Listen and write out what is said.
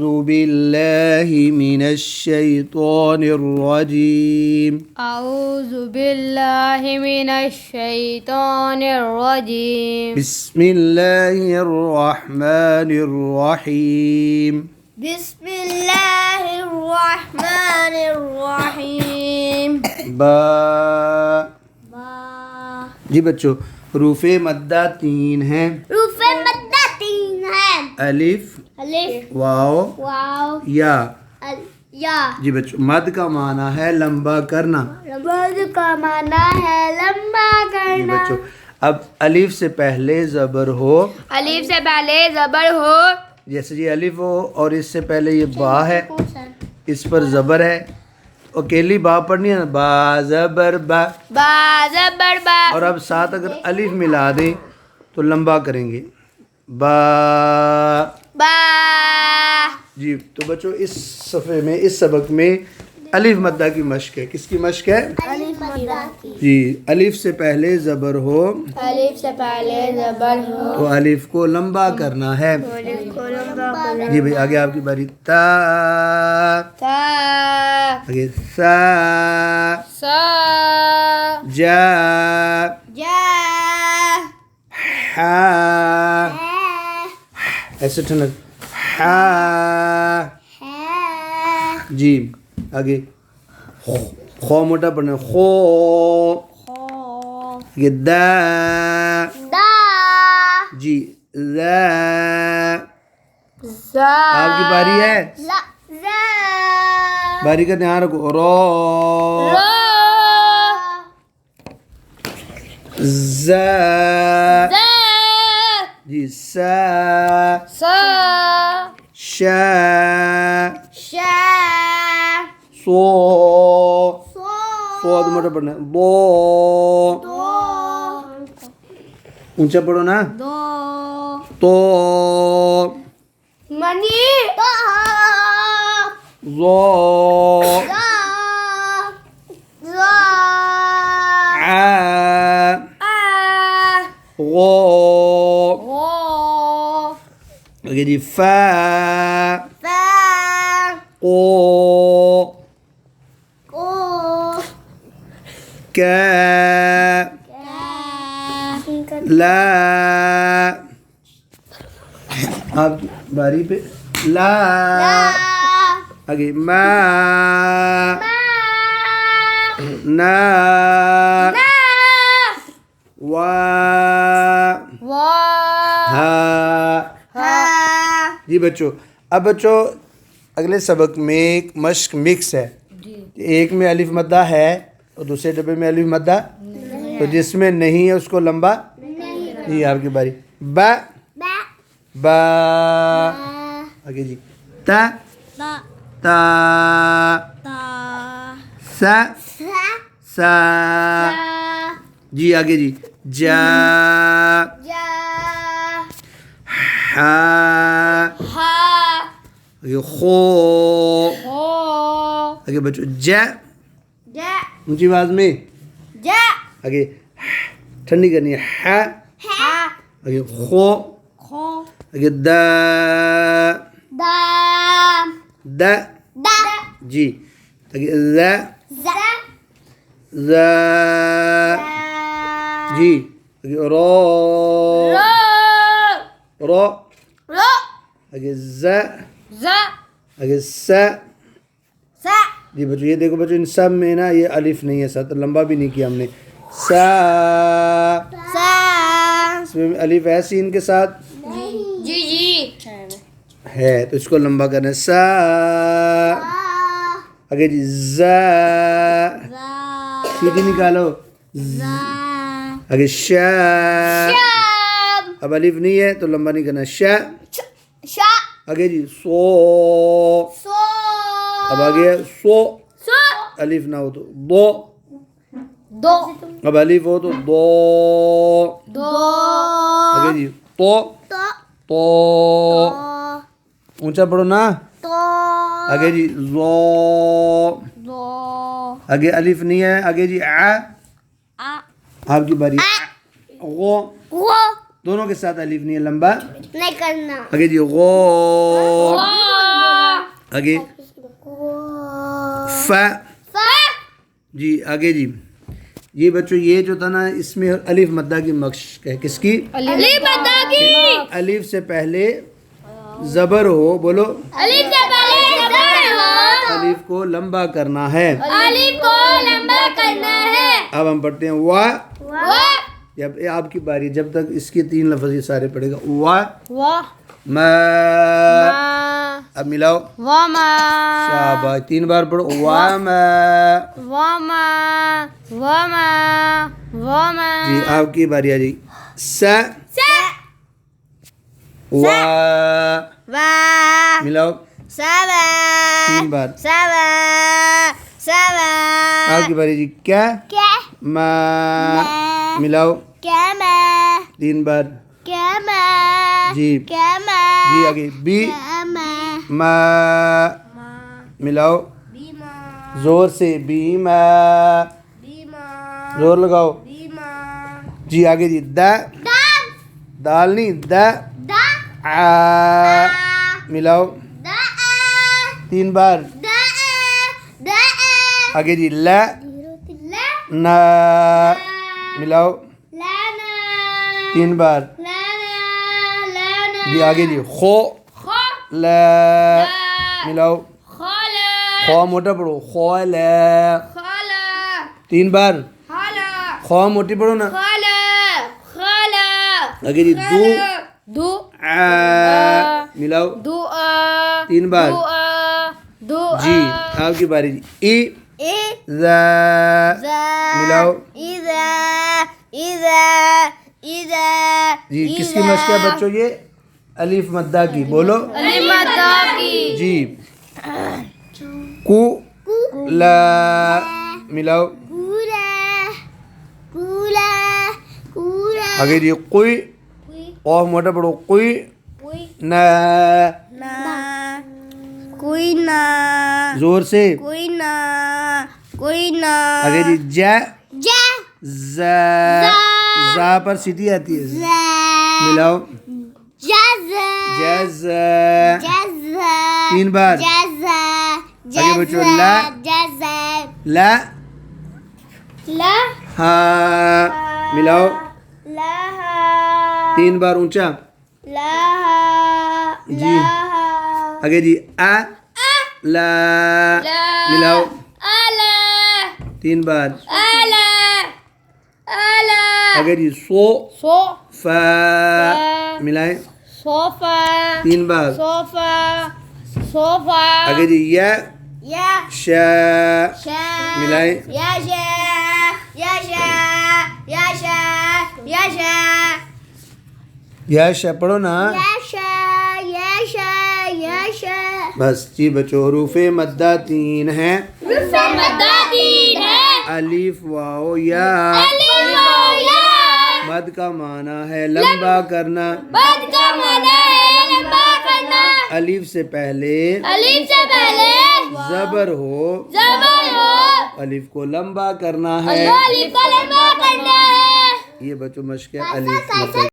باللہ من الشیطان الرجیم اعوذ باللہ من الشیطان الرجیم بسم اللہ الرحمن الرحیم بسم اللہ الرحمن الرحیم با با جی بچوں حروف مدہ 3 ہیں حروف مدہ 3 ہیں الف الف واو واو یا یا جی بچوں مد کا معنی ہے لمبا کرنا مد کا معنی ہے لمبا جی کرنا بچوں اب الف سے پہلے زبر ہو الف سے پہلے زبر ہو جیسے یہ الف ہو اور اس سے پہلے یہ با ہے اس پر زبر ہے اکیلی با پڑھنی ہے نا با زبر با با زبر با اور اب ساتھ اگر الف ملا دیں تو لمبا کریں گے با با جی تو بچوں اس صفحے میں اس سبق میں الف مدہ کی مشق ہے کس کی مشق ہے الف مدہ کی جی الف سے پہلے زبر ہو الف سے پہلے زبر ہو تو الف کو لمبا کرنا ہے الف کو لمبا کرنا جی بھائی آگے آپ کی باری تا تا آگے سا سا جا جا ہا ایسے ٹھنڈ ہا جی آگے خو موٹا پڑھنا خو یہ دا دا جی زا زا آپ کی باری ہے لا زا باری کا دھیان رکھو رو رو زا زا جی سا سا شا شا سو سو سو موٹا پڑھنا بو دو اونچا پڑھو نا دو تو منی دو زو زا زا ع آ غو غو آگے جی فا فا قو کو کا لا آپ باری پہ لا آگے ما نا وا ہا جی بچوں اب بچوں اگلے سبق میں ایک مشق مکس ہے ایک میں الف مدہ ہے اور دوسرے ڈبے میں الف مدہ تو جس میں نہیں ہے اس کو لمبا جی آپ کی باری با با آگے جی تا تا سا سا جی آگے جی جا ہا آگے خو آگے بچوں جا اونچی آواز میں آگے ٹھنڈی کرنی ہے ہا آگے خو آگے دا دا جی آگے زا زا جی آگے رو رو آگے زا آگے سا جی بچوں یہ دیکھو بچوں ان سب میں نا یہ الف نہیں ہے ساتھ لمبا بھی نہیں کیا ہم نے سا اس میں الف ہے سین کے ساتھ جی جی ہے تو اس کو لمبا کرنا ہے سا آگے جی زا سیدھی نکالو آگے شا اب الف نہیں ہے تو لمبا نہیں کرنا شا آگے جی سو اب آگے سو الف نہ ہو تو دو اب الف ہو تو دو آگے جی تو اونچا پڑھو نا آگے جی زو آگے الف نہیں ہے آگے جی آپ کی باری غو دونوں کے ساتھ الف نہیں ہے لمبا نہیں کرنا آگے جی غو آگے ف جی آگے جی. یہ بچوں یہ جو تھا نا اس میں الف مدہ کی مشق ہے. کس کی؟ الف مدہ کی. الف سے پہلے زبر ہو. بولو الف سے پہلے زبر ہو. الف کو لمبا کرنا ہے. الف کو لمبا کرنا ہے. اب ہم پڑھتے ہیں وا. وا. جب آپ کی باری جب تک اس کے 3 لفظ یہ سارے پڑھے گا. وا وا. ما. اب ملاؤ. وا ما. شاباش. 3 بار پڑھو. وا ما. وا ما. وا ما. وا ما. جی آپ کی باری آ جائے. س. س. وا. وا. ملاؤ. سوا. 3 بار. سوا. سوا. آپ کی باری جی. کیا. کیا. ما. ملاؤ. کیا ما. 3 بار. کیا ما. جی کیا ما. جی آگے. بی. ما. ما. ملاؤ. بیما. زور سے. بیما. بیما. زور لگاؤ. بیما. جی آگے جی. دا. دال. دال نہیں. دا. دا. آ. ملاؤ. دا. 3 بار. دا. دا. آگے جی. لا. لا. نا. ملاؤ. لانا. 3 بار. لانا. لانا. جی آگے جی. خو. خو. لا. ملاؤ. خالا. خو موٹا پڑھو. خو لا. خالا. 3 بار. خالا. خو موٹی پڑھو نا. خالا. خالا. آگے جی. دو. دو. آ. ملاؤ. دعا. 3 بار. دعا. دعا. جی آپ کی باری جی. ای. اے. ذا. ملاؤ. اذا. اذا. اذا. جی کس کی مشق ہے بچوں یہ؟ الف مدہ کی. بولو الف مدہ کی. جی. کو. لا. ملاؤ. کولا. کولا. کولا. آگے جی. کوئی. قوف موٹا پڑھو. کوئی. کوئی نا. نا. کوئی نا. زور سے. کوئی نا. کوئی نا. آگے جی. جا. جا. زا. زا پر سیٹی آتی ہے. زا. ملاؤ. جزا. جزا. جزا. 3 بار. جزا. آگے بچو. لا. جزا. لا. لا. ہاں. ملاؤ. لها. 3 بار اونچا. لها. جی. لها. آگے جی. آ. لا. ملاؤ. الا. 3 بار. الا. الا. آگے جی. سو. سو. فا. ملائیں. صوفا. 3 بار. صوفا. صوفا. آگے جی. یا. یا. شا. شا. ملائیں. یا شا. یا شا. یا شا. یا شا. یا شا پڑھو نا. یا شا. یا شا. یا شا. بس جی بچو حروف مدہ 3 ہیں. حروف مدہ 3 ہے. الف واو یا. الف واو یا. مد کا معنی ہے لمبا کرنا. مد کا معنی ہے لمبا کرنا. الف سے پہلے الف سے پہلے زبر ہو. زبر ہو. الف کو لمبا کرنا ہے. الف کو لمبا کرنا ہے. یہ بچوں مشق ہے الف مدہ.